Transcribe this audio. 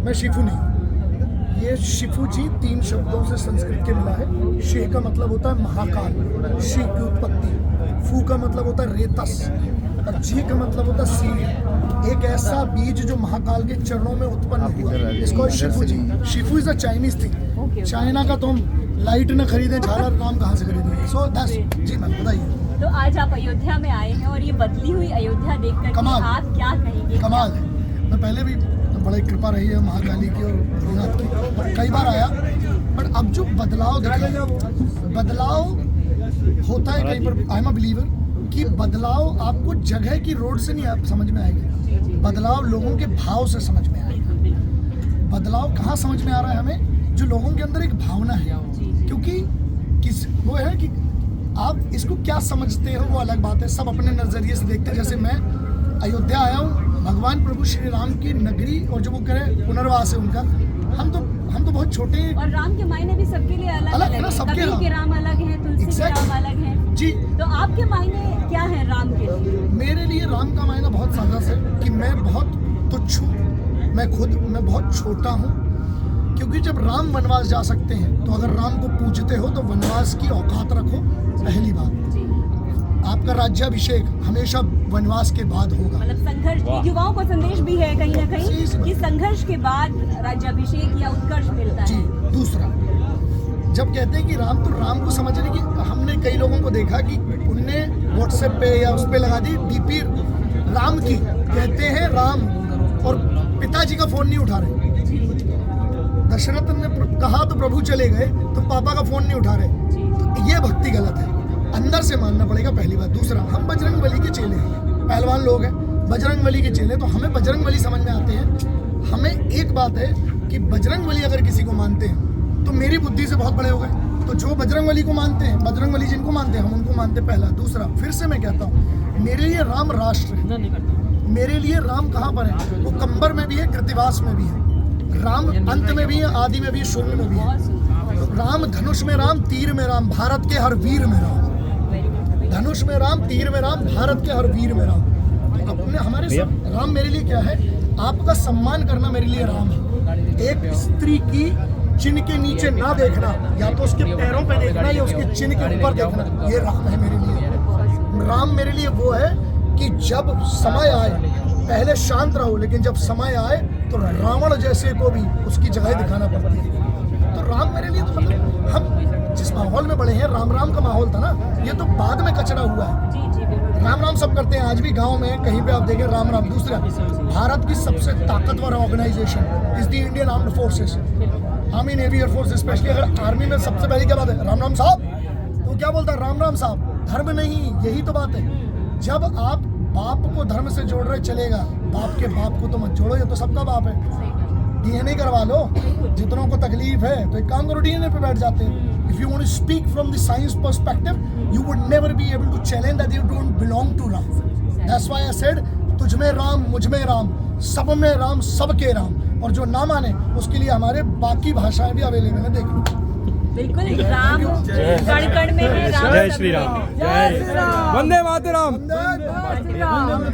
मैं शिफू नहीं। ये शिफू जी 3 शब्दों से संस्कृत के मिला है। शे का मतलब होता है महाकाल, शी की उत्पत्ति, फू का मतलब होता है रेतस और जी का मतलब होता है सीड। एक ऐसा बीज जो महाकाल के चरणों में उत्पन्न हुआ, इसको Shifu ji. Shifu is a Chinese thing. China का तो हम लाइट न खरीदें, झालर नाम कहाँ से खरीदेंगे? सो दैट्स जी मैम, बताइए। तो आज आप अयोध्या में आए हैं और ये बदली हुई अयोध्या देखकर कमाल। आप क्या कहेंगे? कमाल है। मैं पहले भी बड़ी कृपा रही है महाकाली की और भोलेनाथ की, कई बार आया, बट अब जो बदलाव दिखा, बदलाव होता है कहीं पर। आई एम अ बिलीवर कि बदलाव आपको जगह की रोड से नहीं समझ में आएगा, बदलाव लोगों के भाव से समझ में आएगा। बदलाव कहाँ समझ में आ रहा है हमें? जो लोगों के अंदर एक भावना है, क्योंकि वो है कि आप इसको क्या समझते हो वो अलग बात है, सब अपने नजरिए से देखते हैं। जैसे मैं अयोध्या आया हूँ, भगवान प्रभु श्री राम की नगरी, और जो वो करें पुनर्वास है उनका, हम तो बहुत छोटे हैं। और राम के मायने भी सबके लिए अलग है ना, सबके राम के राम अलग हैं, तुलसी के राम अलग हैं जी। तो आपके मायने क्या है राम के लिए? मेरे लिए राम का मायना बहुत सादा है कि मैं बहुत तुच्छ हूँ, मैं बहुत छोटा हूँ, क्योंकि जब राम वनवास जा सकते हैं तो अगर राम को पूजते हो तो वनवास की औकात रखो। पहली बात, आपका राज्याभिषेक हमेशा वनवास के बाद होगा। मतलब संघर्ष, युवाओं को संदेश भी है कहीं ना कहीं कि संघर्ष के बाद राज्याभिषेक या उत्कर्ष मिलता है। जी। दूसरा, जब कहते हैं कि राम, तो राम को समझने की, हमने कई लोगों को देखा कि उनने व्हाट्सएप पे या उस पे लगा दी डीपी राम की, कहते हैं राम, और पिताजी का फोन नहीं उठा रहे। दशरथ ने कहा तो प्रभु चले गए, तो पापा का फोन नहीं उठा रहे, तो ये भक्ति गलत है। अंदर से मानना पड़ेगा, पहली बात। दूसरा, हम बजरंग बली के चेले हैं, पहलवान लोग हैं, बजरंग बली के चेले, तो हमें बजरंग बली समझ में आते हैं। हमें एक बात है कि बजरंग बली अगर किसी को मानते हैं तो मेरी बुद्धि से बहुत बड़े हो गए। तो जो बजरंग बली को मानते हैं, बजरंग बली जिनको मानते हैं, हम उनको मानते हैं, पहला। दूसरा, फिर से मैं कहता हूँ, मेरे लिए राम राष्ट्र है। मेरे लिए राम कहाँ पर है? वो कंबर में भी है, कृतिवास में भी है। राम अंत में भी है, आदि में भी है, शून्य में भी है। तो राम धनुष में राम, तीर में राम, भारत के हर वीर में राम। धनुष में राम, तीर में राम, भारत के हर वीर में राम। तो अपने हमारे राम मेरे लिए क्या है? आपका सम्मान करना मेरे लिए राम है। एक स्त्री की चिन्ह के नीचे ना देखना, या तो उसके पैरों पे देखना या उसके चिन्ह के ऊपर देखना, ये राम है मेरे लिए। राम मेरे लिए वो है कि जब समय आए, पहले शांत रहो, लेकिन जब समय आए तो रावण जैसे को भी उसकी जगह दिखाना पड़ती है। तो राम मेरे लिए, तो मतलब हम जिस माहौल में बड़े हैं, राम राम का माहौल था ना, ये तो बाद में कचरा हुआ है। राम राम सब करते हैं, आज भी गांव में कहीं पे आप देखें राम राम। दूसरा, भारत की सबसे ताकतवर organisation is the Indian armed forces, army, navy, air force. Specially अगर आर्मी में सबसे पहले क्या बात है? राम राम साहब। तो क्या बोलता है? राम राम साहब। धर्म नहीं, यही तो बात है। जब आप बाप को धर्म से जोड़ रहे, चलेगा, बाप के बाप को तो मत जोड़ो, ये तो सबका बाप है। डीएनए करवा लो, जितनों को तकलीफ है तो एक काम करो, डीएनए पे बैठ जाते हैं। If you want to speak from the science perspective, you would never be able to challenge that you don't belong to Ram. That's why I said, तुझ में राम, मुझ में राम, सब में राम, सबके राम। और जो ना माने उसके लिए हमारे बाकी भाषाएं भी अवेलेबल है, देख लो। बिल्कुल, राम कण कण में है, राम। जय श्री राम, जय श्री राम, वंदे मातरम। जय श्री राम।